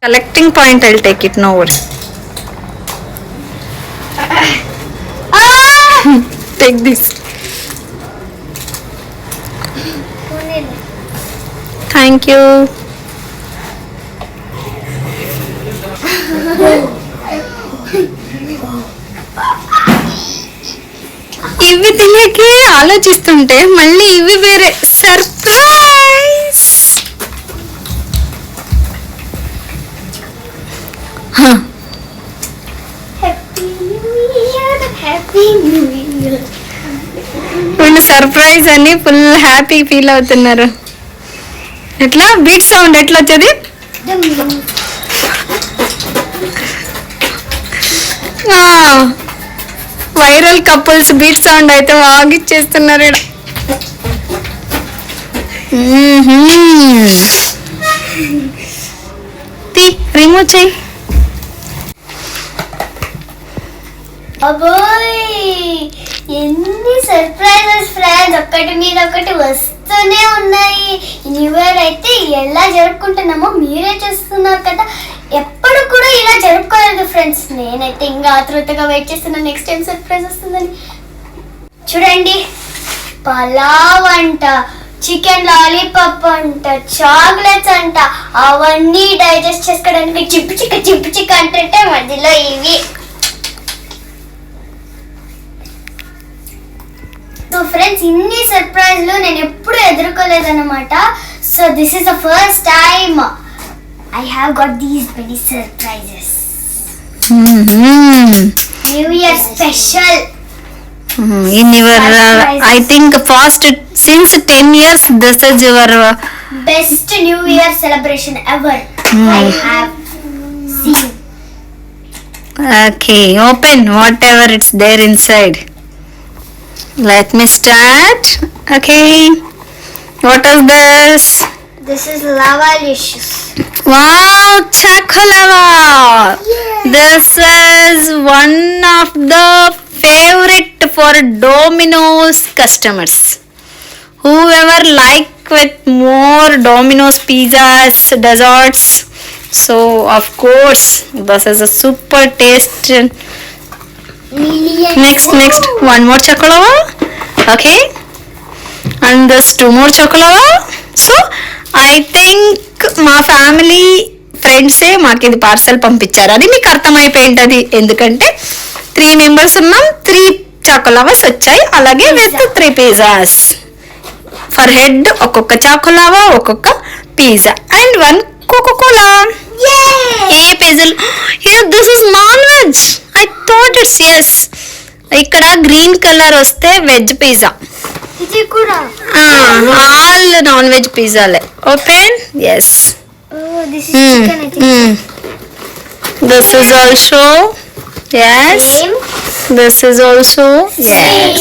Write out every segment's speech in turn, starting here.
Collecting point, I'll take it, no worry. Take this. Thank you. ఇవి తినేకి ఆలోచిస్తుంటే మళ్ళీ ఇవి వేరే సర్ప్రైజ్. వీళ్ళు సర్ప్రైజ్ అని ఫుల్ హ్యాపీ ఫీల్ అవుతున్నారు. ఎట్లా బీట్ సౌండ్ ఎట్లా వచ్చేది? వైరల్ కపుల్స్ బీట్ సౌండ్ అయితే వాగిచ్చేస్తున్నారు ఇక్కడ. రిమూవ్ చెయ్యి. ఎన్ని సర్ప్రైజెస్ ఫ్రెండ్స్, ఒక్కటి మీద ఒకటి వస్తూనే ఉన్నాయి. న్యూ ఇయర్ అయితే ఎలా జరుపుకుంటున్నామో మీరే చూస్తున్నారు కదా. ఎప్పుడు కూడా ఇలా జరుపుకోలేదు ఫ్రెండ్స్. నేనైతే ఇంకా ఆతృతగా వెయిట్ చేస్తున్నా నెక్స్ట్ టైం సర్ప్రైజ్ వస్తుందని. చూడండి, పలావ్ అంట, చికెన్ లాలీపాప్ అంట, చాక్లెట్స్ అంట, అవన్నీ డైజెస్ట్ చేసుకోవడానికి చిప్పు చిక్క అంటే మధ్యలో ఇవి. సో ఫ్రెండ్స్, ఇన్ని సర్ప్రైజ్లు నేను ఎప్పుడు ఎదుర్కోలేదన్నమాట. So this is the first time I have got these many surprises. New Year special. In your, I think first since 10 years, this is your best New Year celebration ever I have seen. Okay, open whatever it's there inside. Let me start. Okay, what is this? This is Lavalicious. Wow, Chocolava! Yeah. This is one of the favorite for Domino's customers. Whoever like with more Domino's pizzas, desserts. So of course, this is a super taste. Next, one more Chocolava. Okay, and this two more Chocolava. So I think మా family ఫ్రెండ్సే మాకు ఇది parcel పంపించారు. అది మీకు అర్థమైపోయింటది, ఎందుకంటే 3 members ఉన్నాం. 3 choco lavas వచ్చాయి, అలాగే విత్ 3 pizzas ఫర్ హెడ్. ఒక్కొక్క చాకోలావా, ఒక్కొక్క పిజ్జా అండ్ 1 కోకోకోలా. ఏ pizza? This is non veg. I thought it's yes. ఇక్కడ గ్రీన్ కలర్ వస్తే వెజ్ పిజ్జా. ఇది కూడా ఆల్ నాన్ వెజ్ పిజ్జాలే. Open. Yes, this is chicken I think. This is also yes. Same. This is also yes.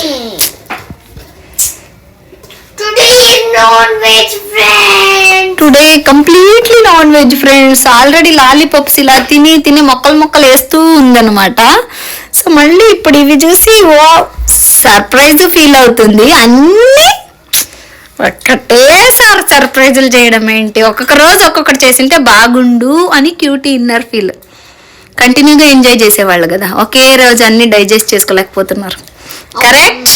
Today non-veg friends. Today completely non-veg friends. Already lollipops ఇలా తిని మొక్కలు వేస్తూ ఉందన్నమాట. So మళ్ళీ ఇప్పుడు ఇవి చూసి సర్ప్రైజ్ ఫీల్ అవుతుంది. అన్నీ ఒక్కటేసారి సర్ప్రైజులు చేయడం ఏంటి, ఒక్కొక్క రోజు ఒక్కొక్కటి చేసింటే బాగుండు అని క్యూటీ ఇన్నర్ ఫీల్. కంటిన్యూగా ఎంజాయ్ చేసేవాళ్ళు కదా, ఒకే రోజు అన్ని డైజెస్ట్ చేసుకోలేకపోతున్నారు. కరెక్ట్,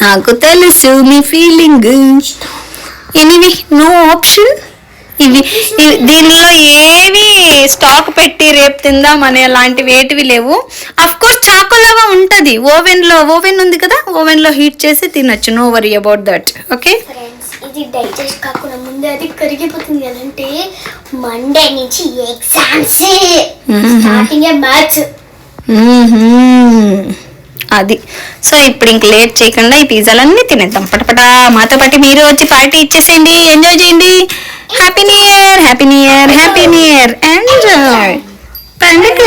నాకు తెలుసు మీ ఫీలింగ్. Anyway no option. ఇవి దీనిలో ఏవి స్టాక్ పెట్టి రేపు తిందాం అనే లాంటివి ఏటివి లేవు. అఫ్ కోర్స్ చాకోలావా ఉంటుంది, ఓవెన్ ఉంది కదా, ఓవెన్ లో హీట్ చేసి తినొచ్చు. No worry about that. Okay friends, ఇది డైజెస్ట్ కాకుండా ముందే అది కరిగిపోతుంది. అంటే మండే నుంచి ఎగ్జామ్స్, స్టార్టింగ్ మ్యాథ్స్. అది. సో ఇప్పుడు ఇంక లేట్ చేయకుండా ఈ పిజ్జాలన్నీ తినేద్దాం పటపట. మాతో పాటు మీరు వచ్చి పార్టీ ఇచ్చేసేయండి, ఎంజాయ్ చేయండి. Happy new year, happy new year, happy new year. Enjoy పండుగ,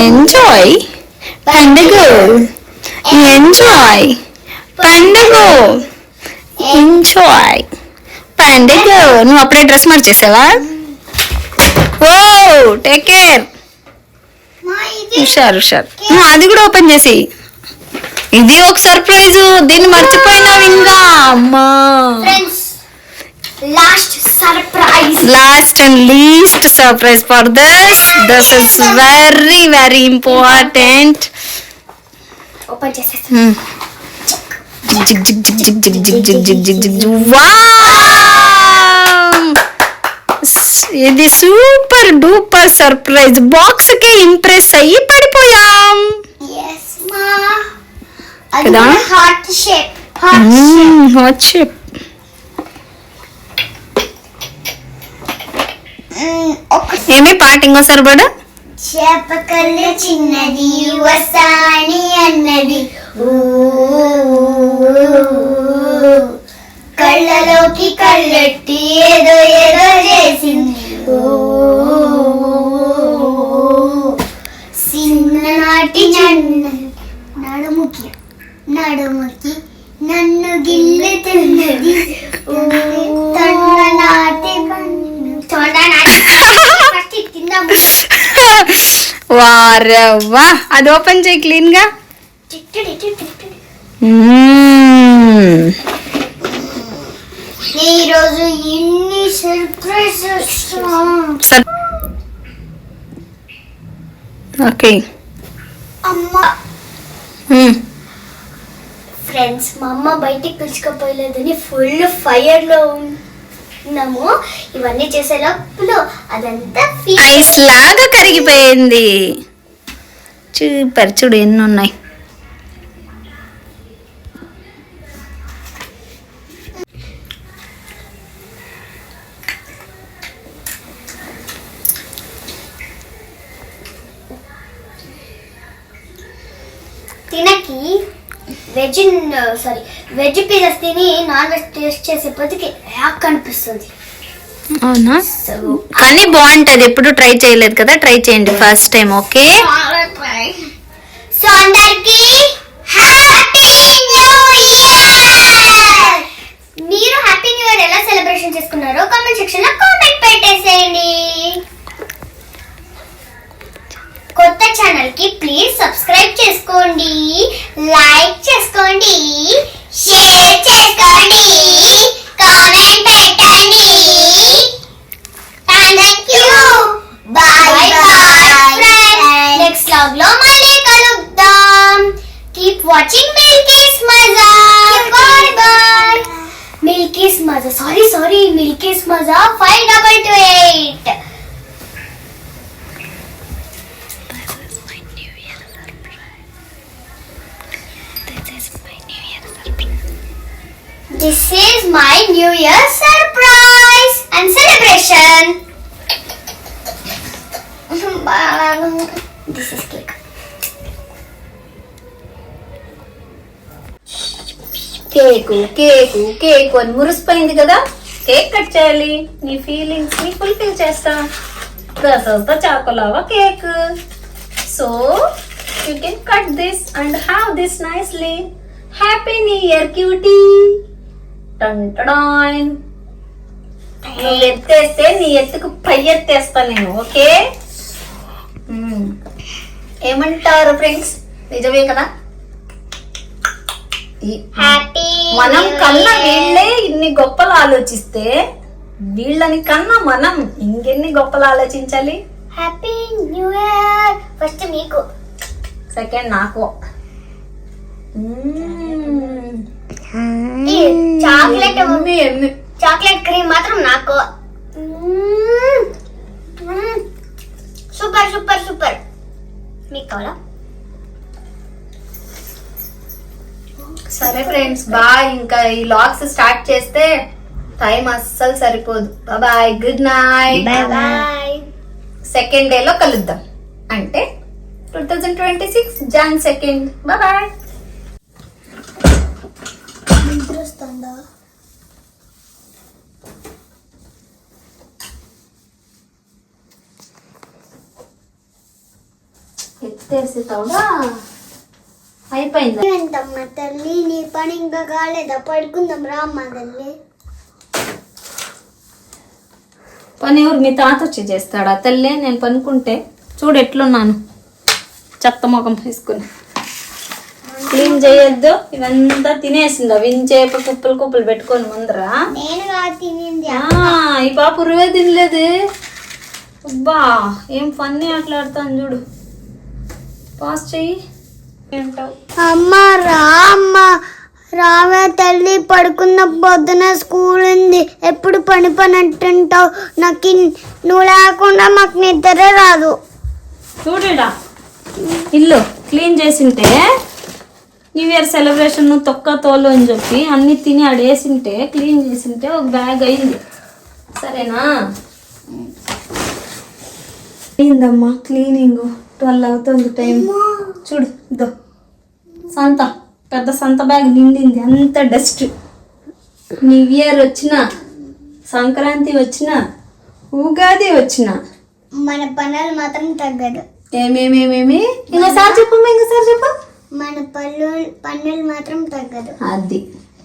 ఎంజాయ్ పండుగ, ఎంజాయ్ పండుగ, ఎంజాయ్ పండుగ. నువ్వు అప్పుడే డ్రెస్ మార్చేసావా? ఓ టేక్ కేర్. హుషారు. నువ్వు అది కూడా ఓపెన్ చేసి. ఇది ఒక సర్ప్రైజ్, దీన్ని మర్చిపోయినావు ఇంకా. అమ్మా last surprise. Last and least surprise for this. This is very, very important. Open చేసేసి Jig, jig, jig, jig, jig, jig, jig, jig, jig, jig, jig. Wow! ఇది సూపర్ డూపర్ సర్ప్రైజ్. బాక్స్ కి impress అయ్యి పడిపోయాం yes మా అది కదా? Heart shape hot shape. ఒక ఏమి పాట ఇంకోసారి పడు. చేపకల్లు చిన్నది వసాని అన్నది ఊ, కళ్ళలోకి కళ్ళెట్టి ఏదో ఏదో చేసింది ఊ, చిన్ననాటి నడుముకి నన్ను గిల్లుతున్నది ఊ, తొండనాటి ఫస్ట్ తిందాము. వారవ్వా, అది ఓపెన్ చేయి క్లీన్ గా. ఈరోజు ఎన్ని సర్ప్రైజెస్. ఓకే అమ్మ ఫ్రెండ్స్, మా అమ్మ బయటికి పిలుచుకోపోయలేదని ఫుల్ ఫైర్ లో ఉన్నాము. ఇవన్నీ చేసే లోపల అదంతా ఐస్ లాగా కరిగిపోయింది. సూపర్, చూడు ఎన్ని ఉన్నాయి. తినకి వెజ్ పిజ్జాస్ తిని నాన్ వెజ్ టేస్ట్ చేసే పొద్దుకి యాక్ అనిపిస్తుంది. అవునా? కానీ బాగుంటది. ఎప్పుడు ట్రై చేయలేదు కదా, ట్రై చేయండి ఫస్ట్ టైం. ఓకే, సో అందరికి హ్యాపీ న్యూ ఇయర్. మీరు హ్యాపీ న్యూ ఇయర్ ఎలా సెలబ్రేషన్ చేసుకున్నారో కామెంట్ సెక్షన్ లో కామెంట్ పెట్టేసేయండి. కొత్త ఛానల్ కి ప్లీజ్ సబ్స్క్రైబ్ చేసుకోండి, లైక్ చేసుకోండి, షేర్ చేసుకోండి, కామెంట్ పెట్టండి. Thank you. By by. Next vlog లో మళ్ళీ కలుద్దాం. కీప్ వాచింగ్ మిల్కీస్ మజా. By by. మిల్కీస్ మజా, సారీ మిల్కీస్ మజా 5228. This is my New Year surprise and celebration. This is cake. Cake cake cake అని మురిసిపోయింది కదా. కేక్ కట్ చేయాలి. నీ ఫీలింగ్స్ ని ఫుల్ఫిల్ చేస్తా. This is the choco lava cake. So you can cut this and have this nicely. Happy new year cutie. టంటడాన్. నువ్వు ఎత్తేస్తే నీ ఎత్తుకు పై ఎత్తేస్తా నేను. ఓకే, ఏమంటారు ఫ్రెండ్స్? నిజమే కదా. Happy మనం New కన్నా Year. వీళ్ళే ఇన్ని గొప్పలు ఆలోచిస్తే వీళ్ళని కన్నా మనం ఇంకెన్ని గొప్పలు ఆలోచించాలి. Happy New Year. ఫస్ట్ మీకు, సెకండ్ నాకు. ఈ చాక్లెట్ ఎమ్మి ఎమ్మి. చాక్లెట్ క్రీమ్ మాత్రం నాకు. Super super super. మీకు కావాలా? సరే ఫ్రెండ్స్, బాయ్. ఇంకా ఈ లాగ్స్ స్టార్ట్ చేస్తే టైం అస్సలు సరిపోదు. Bye, good night. Bye. Second day లో కలుద్దాం, అంటే 2026 Jan 2. బాయ్. నిద్ర వస్తుందా? ఎత్తేసి తోడా అయిపోయింది. ఏంటమ్మా తల్లి, నీ పని ఇంకా కాలేదా? పడుకుందాం రా అమ్మా తల్లి. పని ఎవరు? మీ తాత వచ్చి చేస్తాడా తల్లి? నేను పనుకుంటే చూడు ఎట్లున్నాను, చెత్త ముఖం వేసుకుని. క్లీన్ క్లీన్ చేయొద్దు. ఇవంతా తినేసిందా వించేపు కుప్పలు కుప్పలు పెట్టుకొని ముందరా. నేను తినింది. ఈ పాప ఉరువే తినలేదు. అబ్బా ఏం ఫన్నీ ఆటలాడుతాను చూడు. పాస్ చెయ్యి. ఏంటావు అమ్మ రావే తల్లి, పడుకున్న పొద్దున స్కూల్ ఉంది. ఎప్పుడు పని అంటుంటావు. నాకు నువ్వు లేకుండా మాకు నిద్ర రాదు. చూడడా ఇల్లు క్లీన్ చేసింటే న్యూ ఇయర్ సెలబ్రేషన్ తొక్క తోలు అని చెప్పి అన్ని తిని ఆడేసింటే క్లీన్ చేసింటే ఒక బ్యాగ్ అయింది. సరేనా? అయిందమ్మా క్లీనింగ్. 12 అవుతుంది టైం. చూడు ఇదో సంత, పెద్ద సంత బ్యాగ్ నిండింది. అంత డస్ట్. న్యూ ఇయర్ వచ్చిన, సంక్రాంతి వచ్చిన, ఉగాది వచ్చిన మన పనులు మాత్రం తగ్గదు. ఏమేమేమేమి ఇంకోసారి చెప్పమ్మా, ఇంకోసారి చెప్ప. మన పనులు మాత్రం తగ్గదు.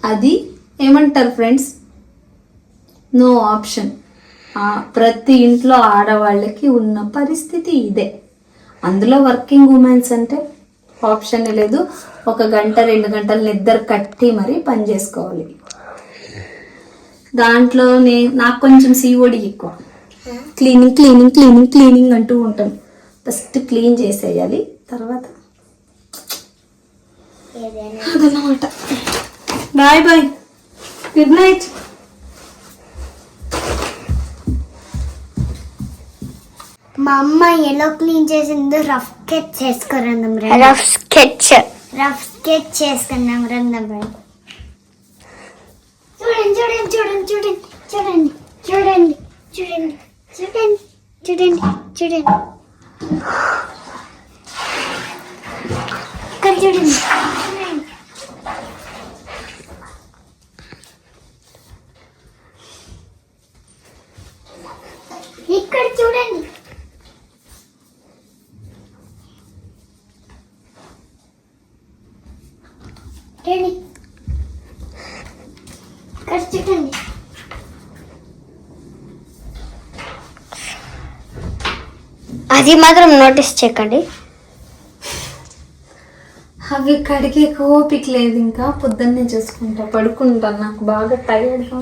అది ఏమంటారు ఫ్రెండ్స్, నో ఆప్షన్. ప్రతి ఇంట్లో ఆడవాళ్ళకి ఉన్న పరిస్థితి ఇదే. అందులో వర్కింగ్ ఉమెన్స్ అంటే ఆప్షన్ లేదు. 1 గంట 2 గంటలు నిద్ర కట్టి మరీ పని చేసుకోవాలి. దాంట్లో నాకు కొంచెం సిఓడి ఎక్కువ. క్లీనింగ్ క్లీనింగ్ క్లీనింగ్ క్లీనింగ్ అంటూ ఉంటాను. ఫస్ట్ క్లీన్ చేసేయాలి, తర్వాత అదన్నమాట. Bye bye, good night. మా అమ్మ ఎలా క్లీన్ చేసిందో రఫ్ స్కెచ్ చేసుకురందం. రఫ్ స్కెచ్ చేసుకున్నాం రందం. చూడండి చూడండి చూడండి చూడండి చూడండి చూడండి చూడండి చూడండి చూడండి చూడండి. ఇక్కడ చూడండి. ఇక్కడ చూడండి. ఇక్కడ చూడండి. అది మాత్రం నోటీస్ చేయకండి. అవి కడిగే ఓపిక లేదు. ఇంకా పొద్దున్నే చూసుకుంటా, పడుకుంటా. నాకు బాగా టైర్డ్గా.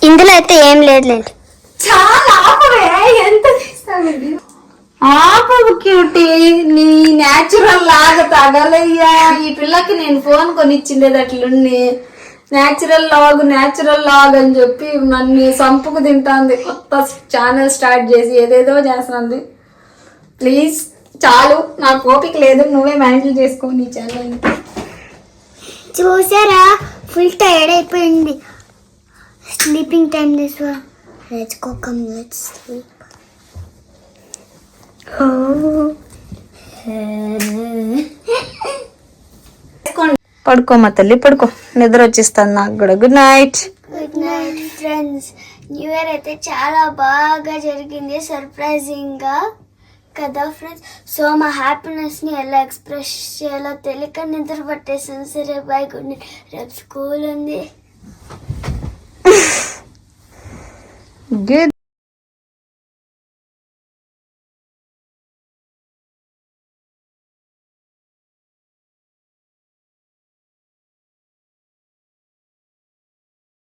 ఇందులో అయితే ఏం లేదులేండి. చాలా ఆపవే, ఎంత తీస్తావు. ఆపవు క్యూటీ, నీ న్యాచురల్ లాగా తగలయ్యా. ఈ పిల్లకి నేను ఫోన్ కొనిచ్చిండేది అట్లుండి. న్యాచురల్ లాగ్ అని చెప్పి నన్ను సంపుకు తింటాంది. కొత్త ఛానల్ స్టార్ట్ చేసి ఏదేదో చేస్తుంది. ప్లీజ్ చాలు, నాకు ఓపిక లేదు. నువ్వే మేనేజ్ చేసుకో నీ ఛానల్. చూసారా, ఫుల్ టైర్డ్ అయిపోయింది. Sleeping time this one. Let's go, come let's sleep. పడుకోమా తల్లి, పడుకో. నిద్ర వచ్చేస్తాను నాకు కూడా. Good night. Good night friends. New year అయితే చాలా బాగా జరిగింది, సర్ప్రైజింగ్ గా కదా ఫ్రెండ్స్. సో మా హ్యాపీనెస్ ని ఎలా ఎక్స్ప్రెస్ చేయాలో తెలియక నిద్ర పట్టేసాను. సరే బాయ్, గుడ్ నైట్. రేపు స్కూల్ ఉంది. గుడ్